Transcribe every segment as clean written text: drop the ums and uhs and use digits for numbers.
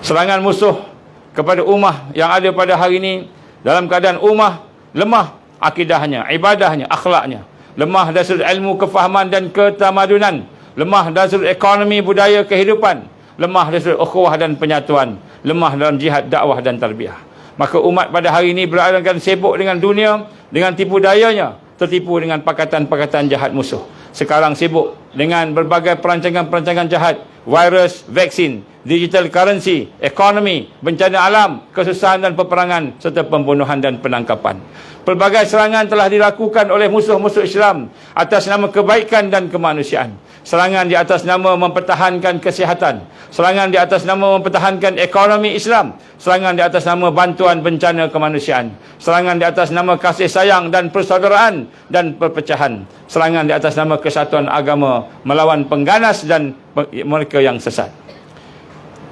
Serangan musuh kepada ummah yang ada pada hari ini dalam keadaan ummah lemah akidahnya, ibadahnya, akhlaknya, lemah dari sudut ilmu, kefahaman dan ketamadunan, lemah dari sudut ekonomi, budaya, kehidupan, lemah dari sudut ukhuwah dan penyatuan, lemah dalam jihad, dakwah dan tarbiyah. Maka umat pada hari ini berada sibuk dengan dunia, dengan tipu dayanya, tertipu dengan pakatan-pakatan jahat musuh. Sekarang sibuk dengan berbagai perancangan-perancangan jahat, virus, vaksin, digital currency, ekonomi, bencana alam, kesusahan dan peperangan, serta pembunuhan dan penangkapan. Pelbagai serangan telah dilakukan oleh musuh-musuh Islam atas nama kebaikan dan kemanusiaan. Serangan di atas nama mempertahankan kesihatan, serangan di atas nama mempertahankan ekonomi Islam, serangan di atas nama bantuan bencana kemanusiaan, serangan di atas nama kasih sayang dan persaudaraan dan perpecahan, serangan di atas nama kesatuan agama melawan pengganas dan mereka yang sesat.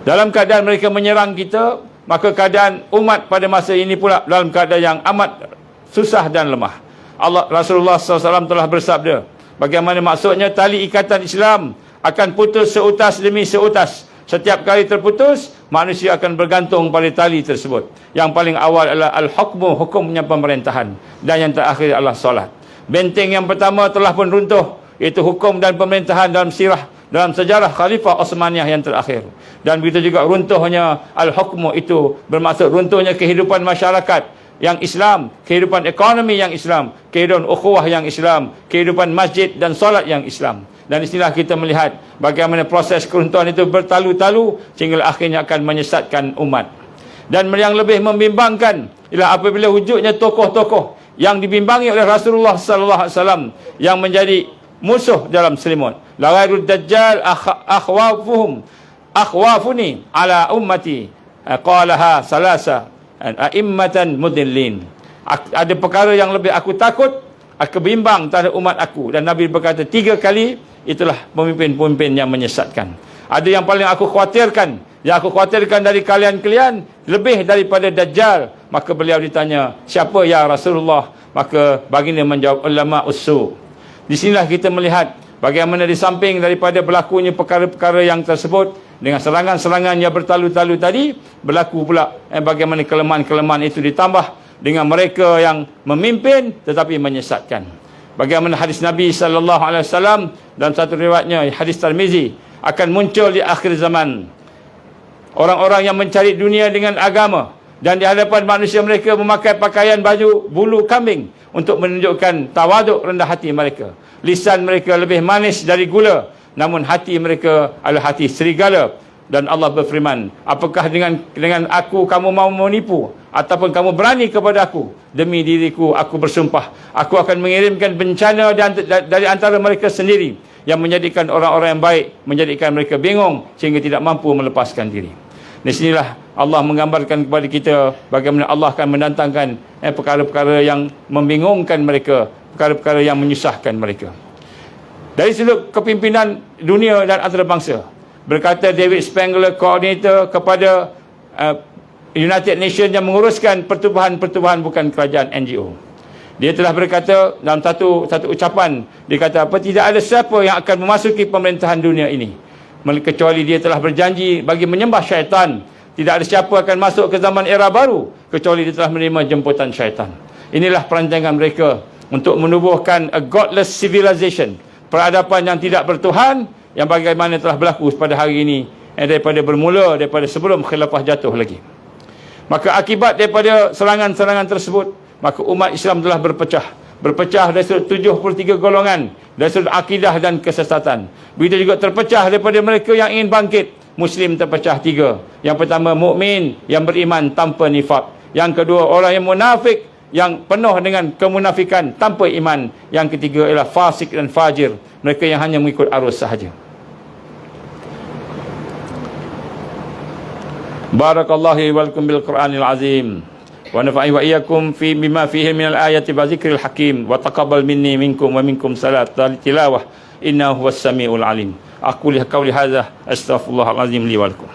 Dalam keadaan mereka menyerang kita, maka keadaan umat pada masa ini pula dalam keadaan yang amat susah dan lemah. Rasulullah SAW telah bersabda, bagaimana maksudnya tali ikatan Islam akan putus seutas demi seutas. Setiap kali terputus, manusia akan bergantung pada tali tersebut. Yang paling awal adalah al-hukmu, hukumnya pemerintahan, dan yang terakhir adalah solat. Benteng yang pertama telah pun runtuh, iaitu hukum dan pemerintahan dalam sejarah Khalifah Osmaniyah yang terakhir. Dan begitu juga runtuhnya al-hukmu, itu bermaksud runtuhnya kehidupan masyarakat yang Islam, kehidupan ekonomi yang Islam, kehidupan ukhuwah yang Islam, kehidupan masjid dan solat yang Islam. Dan disinilah kita melihat bagaimana proses keruntuhan itu bertalu-talu sehingga akhirnya akan menyesatkan umat. Dan yang lebih membimbangkan ialah apabila wujudnya tokoh-tokoh yang dibimbangi oleh Rasulullah sallallahu alaihi wasallam yang menjadi musuh dalam selimut. La ghairud dajjal akhwafuni ala ummati qalaha salasa a'immatan mudillin. Ada perkara yang lebih aku takut, aku bimbang terhadap umat aku. Dan Nabi berkata 3 kali, itulah pemimpin-pemimpin yang menyesatkan. Ada yang paling aku khawatirkan, yang aku khawatirkan dari kalian lebih daripada Dajjal. Maka beliau ditanya, siapa ya Rasulullah? Maka baginda menjawab, ulama usu. Di sinilah kita melihat bagaimana di samping daripada berlakunya perkara-perkara yang tersebut, dengan serangan-serangan yang bertalu-talu tadi, berlaku pula bagaimana kelemahan-kelemahan itu ditambah dengan mereka yang memimpin tetapi menyesatkan. Bagaimana hadis Nabi sallallahu alaihi wasallam dalam satu riwayatnya, hadis Tirmizi, akan muncul di akhir zaman orang-orang yang mencari dunia dengan agama, dan di hadapan manusia mereka memakai pakaian baju bulu kambing untuk menunjukkan tawaduk, rendah hati mereka. Lisan mereka lebih manis dari gula, namun hati mereka adalah hati serigala. Dan Allah berfirman, apakah dengan aku kamu mau menipu, ataupun kamu berani kepada aku? Demi diriku aku bersumpah, aku akan mengirimkan bencana dari antara mereka sendiri, yang menjadikan orang-orang yang baik, menjadikan mereka bingung sehingga tidak mampu melepaskan diri. Di sinilah Allah menggambarkan kepada kita bagaimana Allah akan mendatangkan perkara-perkara yang membingungkan mereka, perkara-perkara yang menyusahkan mereka. Dari sudut kepimpinan dunia dan antarabangsa, berkata David Spangler, koordinator kepada United Nations yang menguruskan pertubuhan-pertubuhan bukan kerajaan, NGO. Dia telah berkata dalam satu ucapan, dia kata apa, tidak ada siapa yang akan memasuki pemerintahan dunia ini kecuali dia telah berjanji bagi menyembah syaitan. Tidak ada siapa akan masuk ke zaman era baru kecuali dia telah menerima jemputan syaitan. Inilah perancangan mereka untuk menubuhkan a godless civilization, peradaban yang tidak bertuhan, yang bagaimana telah berlaku pada hari ini, daripada sebelum khilafah jatuh lagi. Maka akibat daripada serangan-serangan tersebut, maka umat Islam telah berpecah dari sudut 73 golongan, dari sudut akidah dan kesesatan. Begitu juga terpecah daripada mereka yang ingin bangkit. Muslim terpecah 3. Yang pertama, mukmin yang beriman tanpa nifak. Yang kedua, orang yang munafik yang penuh dengan kemunafikan tanpa iman. Yang ketiga ialah fasik dan fajir, mereka yang hanya mengikut arus sahaja. Barakallahu wa lakum bil Qur'anil azim, wa nafa'i wa iyyakum fi bima fihi minal ayati wa zikril hakim, wa taqabbal minni minkum wa minkum salat tilawah innahu huwas samiul alim. Aku li qauli hadza astaghfirullahal azim li wa lakum.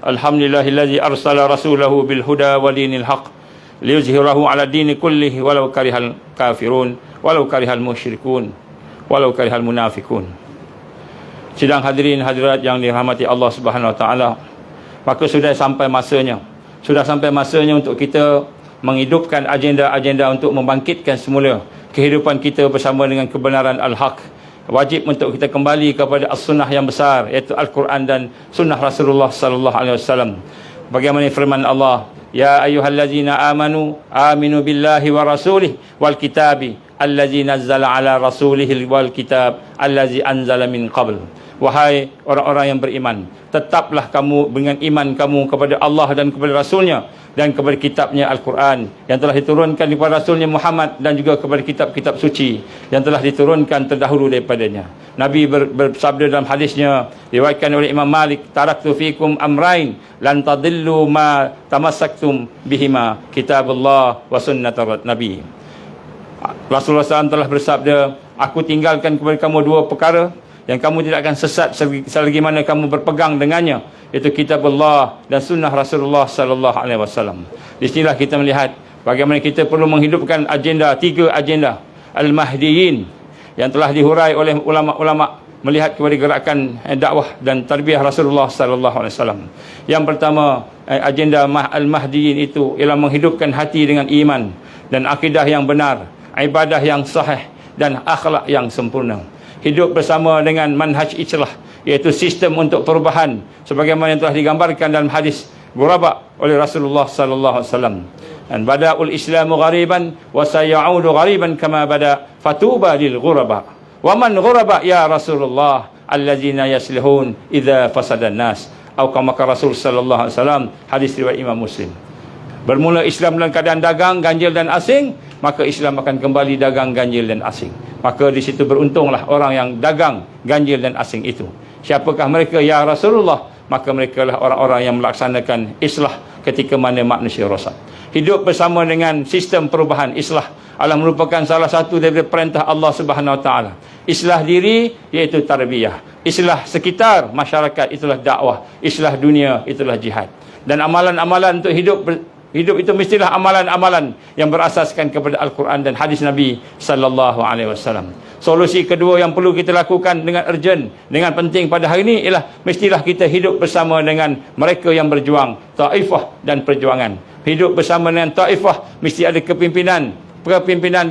Alhamdulillahillazii arsala rasulahu bil huda wa dinil haqq liyuzhirahu 'ala dini kullihi walau karihal kafirun walau karihal musyrikun walau karihal munafikun. Sidang hadirin hadirat yang dirahmati Allah Subhanahu wa taala, maka sudah sampai masanya untuk kita menghidupkan agenda-agenda untuk membangkitkan semula kehidupan kita bersama dengan kebenaran al-haq. Wajib untuk kita kembali kepada as-sunnah yang besar, iaitu Al-Quran dan sunnah Rasulullah sallallahu alaihi wasallam. Bagaimana firman Allah, ya ayyuhallazina amanu aminu billahi wa rasulih wal kitabi allazi nazzala ala rasulih wal kitab allazi anzala min qabl. Wahai orang-orang yang beriman, tetaplah kamu dengan iman kamu kepada Allah dan kepada Rasulnya dan kepada kitabnya Al-Quran yang telah diturunkan kepada Rasulnya Muhammad dan juga kepada kitab-kitab suci yang telah diturunkan terdahulu daripadanya. Nabi bersabda dalam hadisnya, diriwayatkan oleh Imam Malik, taraktu fikum amrain lan tadillu ma tamassaktum bihima, kitabullah wa sunnatar Nabi. Rasulullah SAW telah bersabda, aku tinggalkan kepada kamu dua perkara yang kamu tidak akan sesat selagi mana kamu berpegang dengannya, iaitu kitab Allah dan sunnah Rasulullah sallallahu alaihi wasallam. Di sinilah kita melihat bagaimana kita perlu menghidupkan tiga agenda al-mahdiyin yang telah dihurai oleh ulama-ulama melihat kepada gerakan dakwah dan tarbiyah Rasulullah sallallahu alaihi wasallam. Yang pertama, agenda al-mahdiyin itu ialah menghidupkan hati dengan iman dan akidah yang benar, ibadah yang sahih dan akhlak yang sempurna. Hidup bersama dengan manhaj islah, iaitu sistem untuk perubahan sebagaimana yang telah digambarkan dalam hadis ghuraba oleh Rasulullah sallallahu alaihi wasallam. Dan bada'ul islamu ghariban wa sayaudu ghariban kama bada fatuba lil ghuraba. Wa man ghuraba ya Rasulullah allazina yaslihun idza fasadan nas. Atau kama Rasul sallallahu alaihi wasallam, hadis riwayat Imam Muslim. Bermula Islam dalam keadaan dagang, ganjil dan asing, maka Islam akan kembali dagang, ganjil dan asing. Maka di situ beruntunglah orang yang dagang, ganjil dan asing itu. Siapakah mereka ya Rasulullah? Maka mereka lah orang-orang yang melaksanakan islah ketika mana manusia rosak. Hidup bersama dengan sistem perubahan islah adalah merupakan salah satu daripada perintah Allah Subhanahu wa taala. Islah diri iaitu tarbiyah, islah sekitar masyarakat itulah dakwah, islah dunia itulah jihad. Dan amalan-amalan untuk hidup itu mestilah amalan-amalan yang berasaskan kepada Al-Quran dan hadis Nabi sallallahu alaihi wasallam. Solusi kedua yang perlu kita lakukan dengan urgent, dengan penting pada hari ini ialah mestilah kita hidup bersama dengan mereka yang berjuang, taifah dan perjuangan. Hidup bersama dengan taifah mesti ada kepimpinan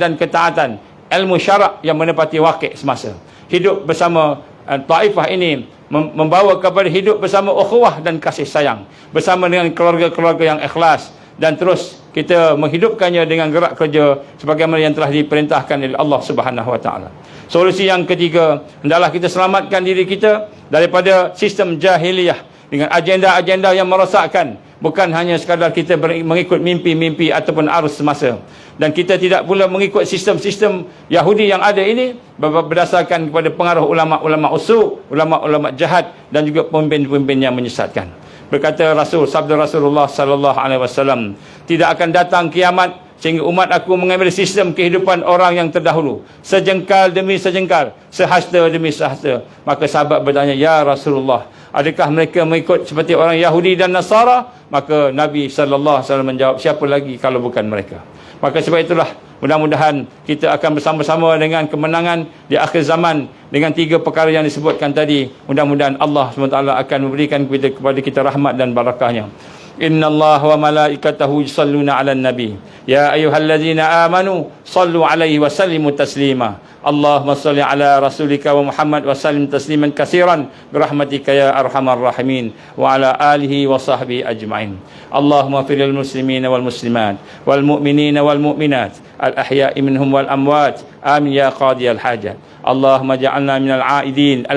dan ketaatan, ilmu syarak yang menepati wakil semasa. Hidup bersama taifah ini membawa kepada hidup bersama ukhuwah dan kasih sayang, bersama dengan keluarga-keluarga yang ikhlas, dan terus kita menghidupkannya dengan gerak kerja sebagaimana yang telah diperintahkan oleh Allah Subhanahu wa taala. Solusi yang ketiga, hendaklah kita selamatkan diri kita daripada sistem jahiliyah dengan agenda-agenda yang merosakkan, bukan hanya sekadar kita mengikut mimpi-mimpi ataupun arus semasa. Dan kita tidak pula mengikut sistem-sistem Yahudi yang ada ini berdasarkan kepada pengaruh ulama-ulama usul, ulama-ulama jahat dan juga pemimpin-pemimpin yang menyesatkan. Berkata sabda Rasulullah sallallahu alaihi wasallam, tidak akan datang kiamat sehingga umat aku mengambil sistem kehidupan orang yang terdahulu, sejengkal demi sejengkal, sehasta demi sehasta. Maka sahabat bertanya, ya Rasulullah, adakah mereka mengikut seperti orang Yahudi dan Nasara? Maka Nabi sallallahu alaihi wasallam menjawab, siapa lagi kalau bukan mereka? Maka sebab itulah mudah-mudahan kita akan bersama-sama dengan kemenangan di akhir zaman dengan tiga perkara yang disebutkan tadi. Mudah-mudahan Allah SWT akan memberikan kepada kita rahmat dan barakahnya. Inna Allah wa malaikatahu yusalluna ala nabi ya ayyuhallazina amanu sallu alaihi wa sallimu taslima. Allahumma salli ala rasulika wa Muhammad wa sallim tasliman katsiran birahmatika ya arhamar rahimin wa ala alihi wa sahbihi ajma'in. Allahumma fir lil muslimina wal muslimat wal mu'minina wal mu'minat al ahya'i minhum wal amwat. Amin ya qadiyal hajat. اللهم اجعلنا من العائدين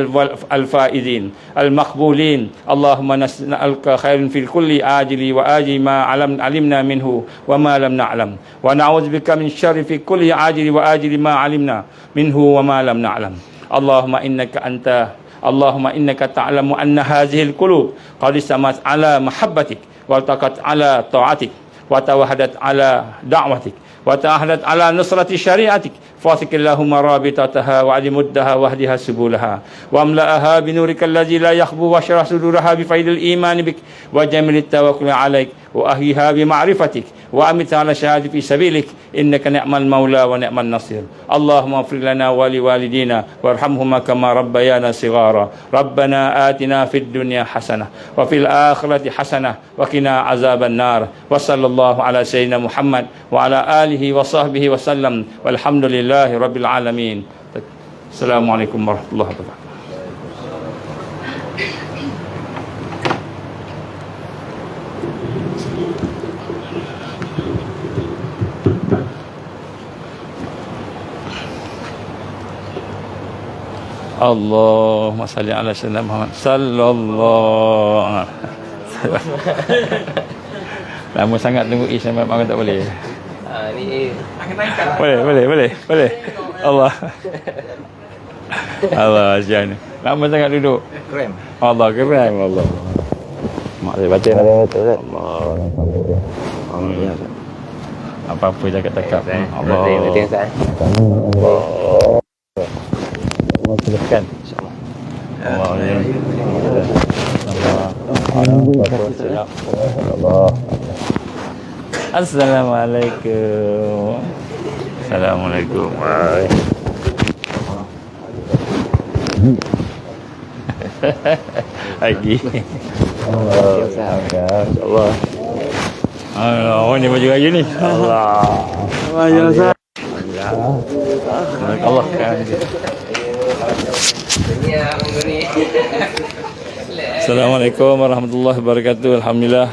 الفائزين المقبولين. اللهم نسألك خير في كل آجل وآجل ما علمنا منه وما لم نعلم، ونعوذ بك من شر في كل آجل وآجل ما علمنا منه وما لم نعلم. اللهم إنك تعلم أن هذه القلوب قد استمت على محبتك والتقت على طاعتك وتوحدت على دعوتك وتعهدت على نصرة شريعتك. فاثق اللهم رابطتها وعلي مدها واهدها سبولها واملأها بنورك الذي لا يخبو واشرح صدورها بفيض الإيمان بك وجميل التوكل عليك وأحيها بمعرفتك وأمت على شهادة في سبيلك إنك نعم المولى ونعم النصير. اللهم اغفر لنا ولوالدينا وارحمهما كما ربيانا صغارا. ربنا آتنا في الدنيا حسنة وفي الآخرة حسنة وقنا عذاب النار. وصلى الله على سيدنا محمد وعلى آله وصحبه وسلم والحمد لله رب العالمين. السلام عليكم ورحمة الله وبركاته. Allahumma salli ala sayyidina Muhammad sallallahu. Lama sangat tunggu sampai makan tak boleh. Ni Boleh. Allah. Allah asyik. Lama sangat duduk. krem. Allah keren Allah. Mak saya baca lah. Allah. Apa-apa cakap-cakap. Allah. Allah teruskan. Allah ya. Allah. Assalamualaikum. Assalamualaikum. Lagi. Allah. Allah, ni baju lagi ni. Allah. Allah. Allah kan. Assalamualaikum warahmatullahi wabarakatuh. Alhamdulillah,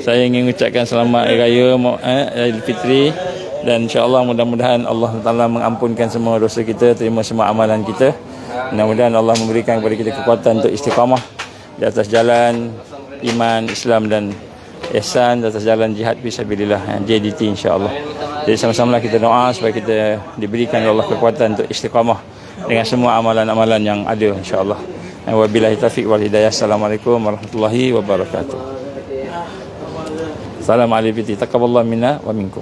saya ingin mengucapkan selamat Hari Raya Aidilfitri dan insya-Allah mudah-mudahan Allah Taala mengampunkan semua dosa kita, terima semua amalan kita. Mudah-mudahan Allah memberikan kepada kita kekuatan untuk istiqamah di atas jalan iman, Islam dan ihsan, di atas jalan jihad fisabilillah, JDT insya-Allah. Jadi sama-sama kita doa supaya kita diberikan oleh Allah kekuatan untuk istiqamah dengan semua amalan-amalan yang ada insya-Allah. Wabillahi taufiq wal hidayah. Assalamualaikum warahmatullahi wabarakatuh. Salam alaikum. Taqabbalallahu minna wa minkum.